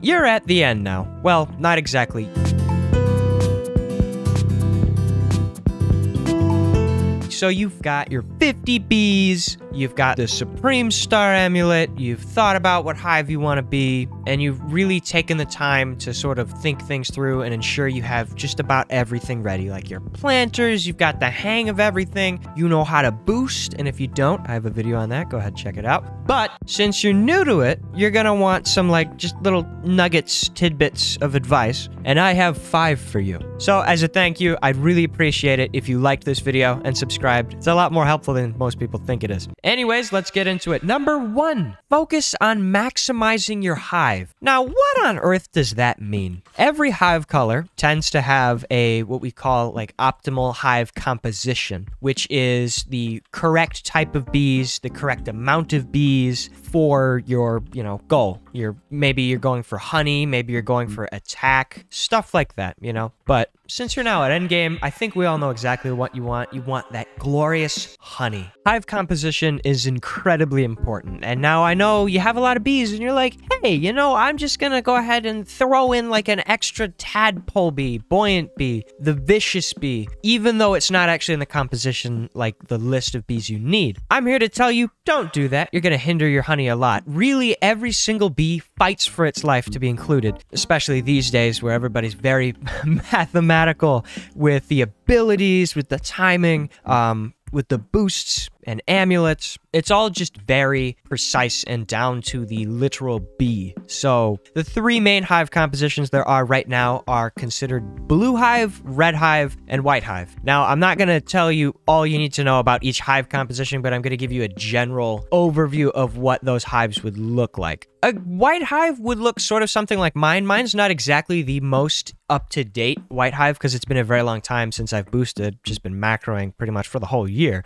you're at the end now. Well, not exactly. So you've got your 50 bees, you've got the Supreme Star Amulet, you've thought about what hive you want to be, and you've really taken the time to sort of think things through and ensure you have just about everything ready. Like your planters, you've got the hang of everything, you know how to boost, and if you don't, I have a video on that, go ahead and check it out. But since you're new to it, you're gonna want some like just little nuggets, tidbits of advice, and I have 5 for you. So as a thank you, I'd really appreciate it if you liked this video and subscribed. It's a lot more helpful than most people think it is. Anyways, let's get into it. Number 1, focus on maximizing your hive. Now, what on earth does that mean? Every hive color tends to have a what we call like optimal hive composition, which is the correct type of bees, the correct amount of bees for your, goal. Maybe you're going for honey, maybe you're going for attack, stuff like that, But since you're now at Endgame, I think we all know exactly what you want. You want that glorious honey. Hive composition is incredibly important. And now I know you have a lot of bees and you're like, hey, I'm just gonna go ahead and throw in like an extra tadpole bee, buoyant bee, the vicious bee, even though it's not actually in the composition like the list of bees you need. I'm here to tell you, don't do that. You're gonna hinder your honey a lot. Really, every single bee fights for its life to be included, especially these days where everybody's very mathematical with the abilities, with the timing, with the boosts and amulets. It's all just very precise and down to the literal bee. So the 3 main hive compositions there are right now are considered blue hive, red hive, and white hive. Now, I'm not going to tell you all you need to know about each hive composition, but I'm going to give you a general overview of what those hives would look like. A white hive would look sort of something like mine. Mine's not exactly the most up-to-date white hive because it's been a very long time since I've boosted, just been macroing pretty much for the whole year.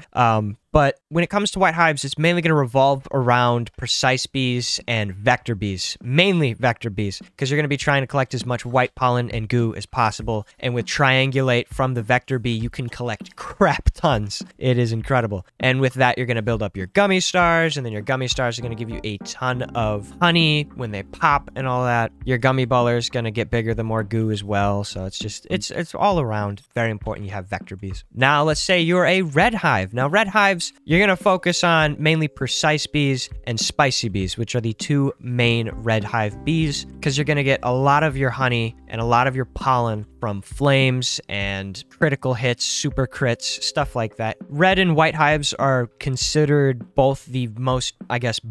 But when it comes to white hives, it's mainly going to revolve around precise bees and vector bees, mainly vector bees, because you're going to be trying to collect as much white pollen and goo as possible. And with triangulate from the vector bee, you can collect crap tons. It is incredible. And with that, you're going to build up your gummy stars, and then your gummy stars are going to give you a ton of honey when they pop and all that. Your gummy buller is going to get bigger the more goo as well. So it's all around very important you have vector bees. Now, let's say you're a red hive. Now, red hives, you're going to focus on mainly precise bees and spicy bees, which are the 2 main red hive bees, because you're going to get a lot of your honey and a lot of your pollen from flames and critical hits, super crits, stuff like that. Red and white hives are considered both the most,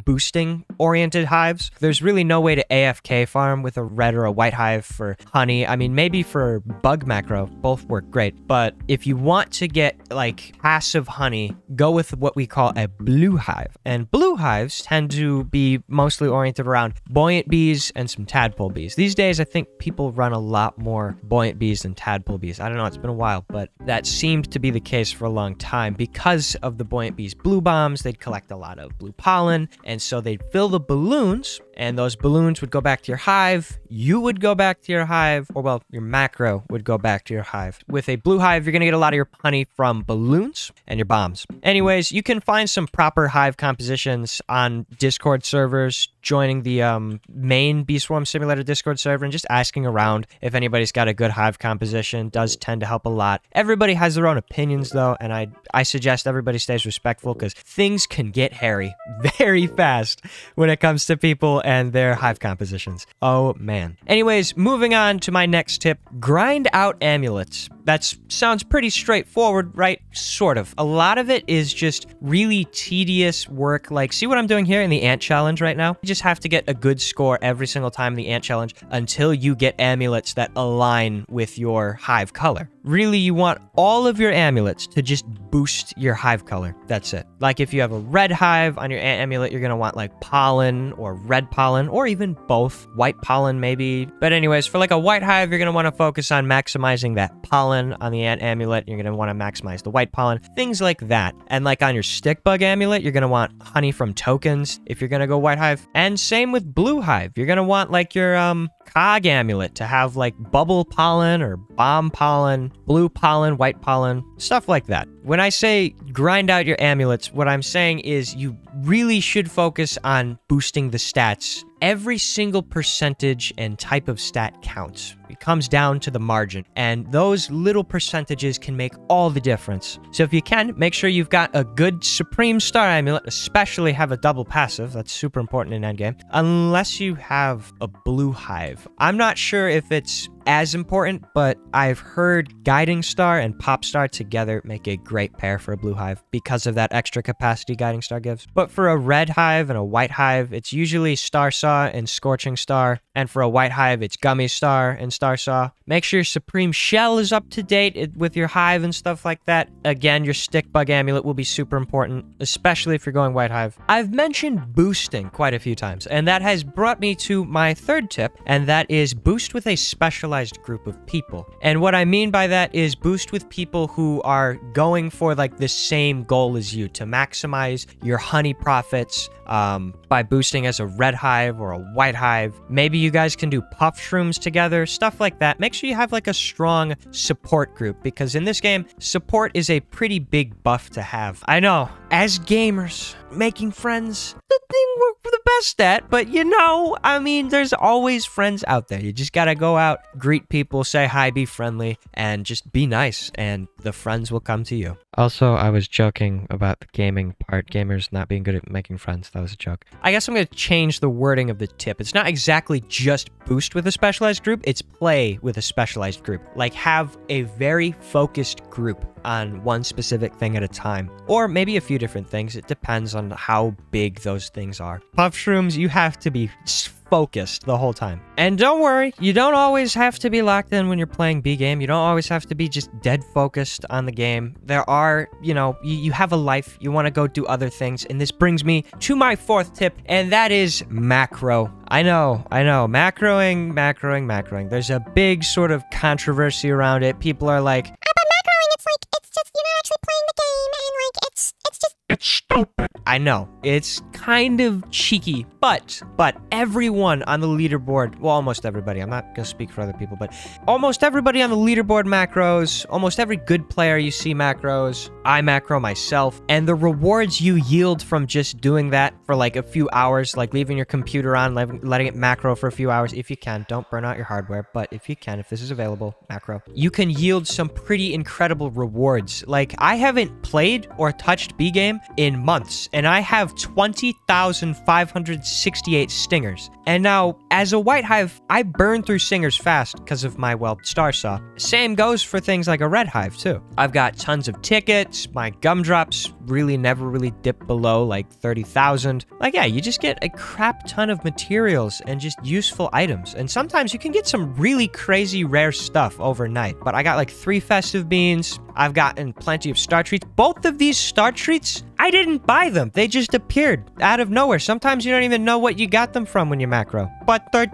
boosting oriented hives. There's really no way to AFK farm with a red or a white hive for honey. I mean, maybe for bug macro, both work great. But if you want to get like passive honey, go with what we call a blue hive. And blue hives tend to be mostly oriented around buoyant bees and some tadpole bees. These days, I think people run a lot more buoyant bees than tadpole bees. I don't know, it's been a while, but that seemed to be the case for a long time. Because of the buoyant bees' blue bombs, they'd collect a lot of blue pollen, and so they'd fill the balloons, and those balloons would go back to your hive, you would go back to your hive, or well, your macro would go back to your hive. With a blue hive, you're gonna get a lot of your honey from balloons and your bombs. Anyways, you can find some proper hive compositions on Discord servers, joining the main Bee Swarm Simulator Discord server and just asking around if anybody's got a good hive composition. Does tend to help a lot. Everybody has their own opinions though, and I suggest everybody stays respectful because things can get hairy very fast when it comes to people and their hive compositions. Oh man. Anyways, moving on to my next tip, grind out amulets. That sounds pretty straightforward, right? Sort of. A lot of it is just really tedious work. Like, see what I'm doing here in the ant challenge right now? You just have to get a good score every single time in the ant challenge until you get amulets that align with your hive color. Really, you want all of your amulets to just boost your hive color. That's it. Like if you have a red hive on your ant amulet, you're going to want like pollen or red pollen or even both. White pollen maybe. But anyways, for like a white hive, you're going to want to focus on maximizing that pollen on the ant amulet. You're going to want to maximize the white pollen. Things like that. And like on your stick bug amulet, you're going to want honey from tokens if you're going to go white hive. And same with blue hive. You're going to want like your cog amulet to have like bubble pollen or bomb pollen, blue pollen, white pollen, stuff like that. When I say grind out your amulets, what I'm saying is you really should focus on boosting the stats every single percentage and type of stat counts. It comes down to the margin, and those little percentages can make all the difference. So if you can, make sure you've got a good Supreme Star Amulet, especially have a double passive. That's super important in Endgame. Unless you have a blue hive. I'm not sure if it's as important, but I've heard Guiding Star and Pop Star together make a great pair for a blue hive because of that extra capacity Guiding Star gives. But for a red hive and a white hive, it's usually Star Saw and Scorching Star. And for a white hive, it's Gummy Star and Star Saw. Make sure your Supreme Shell is up to date with your hive and stuff like that. Again, your Stick Bug Amulet will be super important, especially if you're going white hive. I've mentioned boosting quite a few times, and that has brought me to my third tip, and that is boost with a specialized group of people. And what I mean by that is boost with people who are going for like the same goal as you, to maximize your honey profits by boosting as a red hive or a white hive. Maybe you guys can do puff shrooms together, stuff like that. Make sure you have like a strong support group, because in this game, support is a pretty big buff to have. I know, as gamers, making friends, the thing we're the best at, but you know, I mean, there's always friends out there. You just gotta go out, greet people, say hi, be friendly, and just be nice, and the friends will come to you. Also, I was joking about the gaming part, gamers not being good at making friends. That was a joke. I guess I'm gonna change the wording of the tip. It's not exactly just boost with a specialized group, it's play with a specialized group. Like, have a very focused group on one specific thing at a time, or maybe a few different things. It depends on how big those things are. Puff shrooms, you have to be focused the whole time. And don't worry, you don't always have to be locked in when you're playing B-game. You don't always have to be just dead focused on the game. There are, you know, you have a life. You want to go do other things. And this brings me to my fourth tip, and that is macro. I know. Macroing. There's a big sort of controversy around it. People are like, it's stupid. I know, it's kind of cheeky, but everyone on the leaderboard, well, almost everybody, I'm not gonna speak for other people, but almost everybody on the leaderboard macros, almost every good player you see macros, I macro myself, and the rewards you yield from just doing that for like a few hours, like leaving your computer on, letting it macro for a few hours, if you can, don't burn out your hardware, but if you can, if this is available, macro, you can yield some pretty incredible rewards. Like, I haven't played or touched B-game in months, and I have 20,568 stingers. And now, as a white hive, I burn through stingers fast because of my, well, Star Saw. Same goes for things like a red hive, too. I've got tons of tickets, my gumdrops never really dip below like 30,000. Like, yeah, you just get a crap ton of materials and just useful items. And sometimes you can get some really crazy rare stuff overnight. But I got like 3 festive beans. I've gotten plenty of star treats. Both of these star treats, I didn't buy them. They just appeared out of nowhere. Sometimes you don't even know what you got them from when you macro. But they're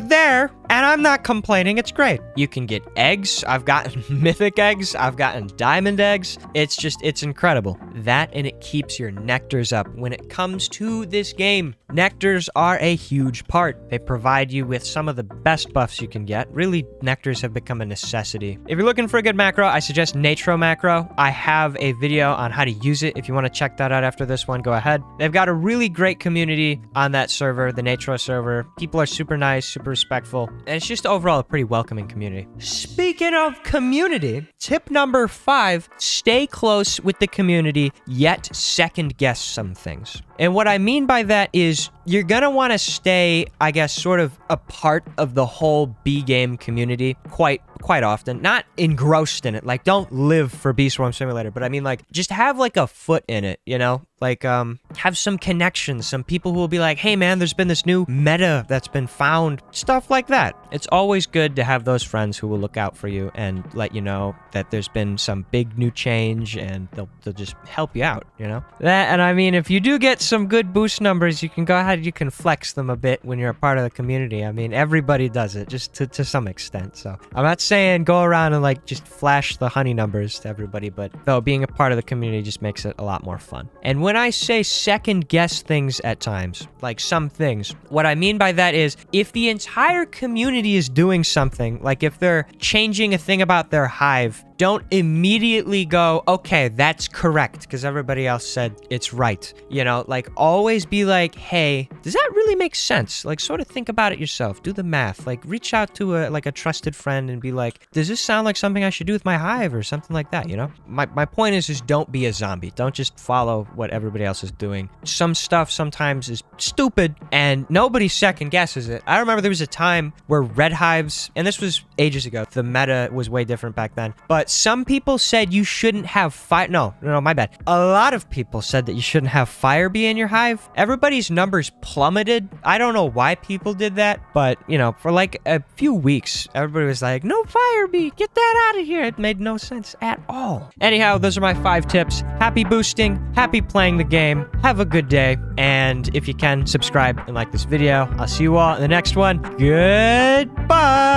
there. And I'm not complaining. It's great. You can get eggs. I've gotten mythic eggs. I've gotten diamond eggs. It's incredible. That, and it keeps your nectars up. When it comes to this game, nectars are a huge part. They provide you with some of the best buffs you can get. Really, nectars have become a necessity. If you're looking for a good macro, I suggest Natro Macro. I have a video on how to use it. If you want to check that out after this one, go ahead. They've got a really great community on that server, the Natro server. People are super nice, super respectful, and it's just overall a pretty welcoming community. Speaking of community, tip number 5, stay close with the community, yet second guess some things. And what I mean by that is you're gonna want to stay, I guess, sort of a part of the whole B-game community quite often. Not engrossed in it. Like, don't live for Bee Swarm Simulator, but I mean, like, just have like a foot in it, you know? Like, have some connections, some people who will be like, hey man, there's been this new meta that's been found, stuff like that. It's always good to have those friends who will look out for you and let you know that there's been some big new change, and they'll just help you out, you know? That, and I mean, if you do get some good boost numbers, you can go ahead, you can flex them a bit when you're a part of the community. I mean, everybody does it, just to some extent, so. I'm not saying go around and like just flash the honey numbers to everybody, but though being a part of the community just makes it a lot more fun. And when I say second guess things at times, like some things, what I mean by that is if the entire community is doing something, like if they're changing a thing about their hive, don't immediately go, okay, that's correct, because everybody else said it's right. You know, like, always be like, hey, does that really make sense? Like, sort of think about it yourself. Do the math. Like, reach out to a trusted friend and be like, does this sound like something I should do with my hive or something like that, you know? My point is just don't be a zombie. Don't just follow what everybody else is doing. Some stuff sometimes is stupid and nobody second guesses it. I remember there was a time where red hives, and this was ages ago, the meta was way different back then, but some people said you shouldn't have fire. No, my bad. A lot of people said that you shouldn't have fire bee in your hive. Everybody's numbers plummeted. I don't know why people did that, but, you know, for like a few weeks, everybody was like, no fire bee, get that out of here. It made no sense at all. Anyhow, those are my 5 tips. Happy boosting, happy playing the game, have a good day, and if you can, subscribe and like this video. I'll see you all in the next one. Goodbye!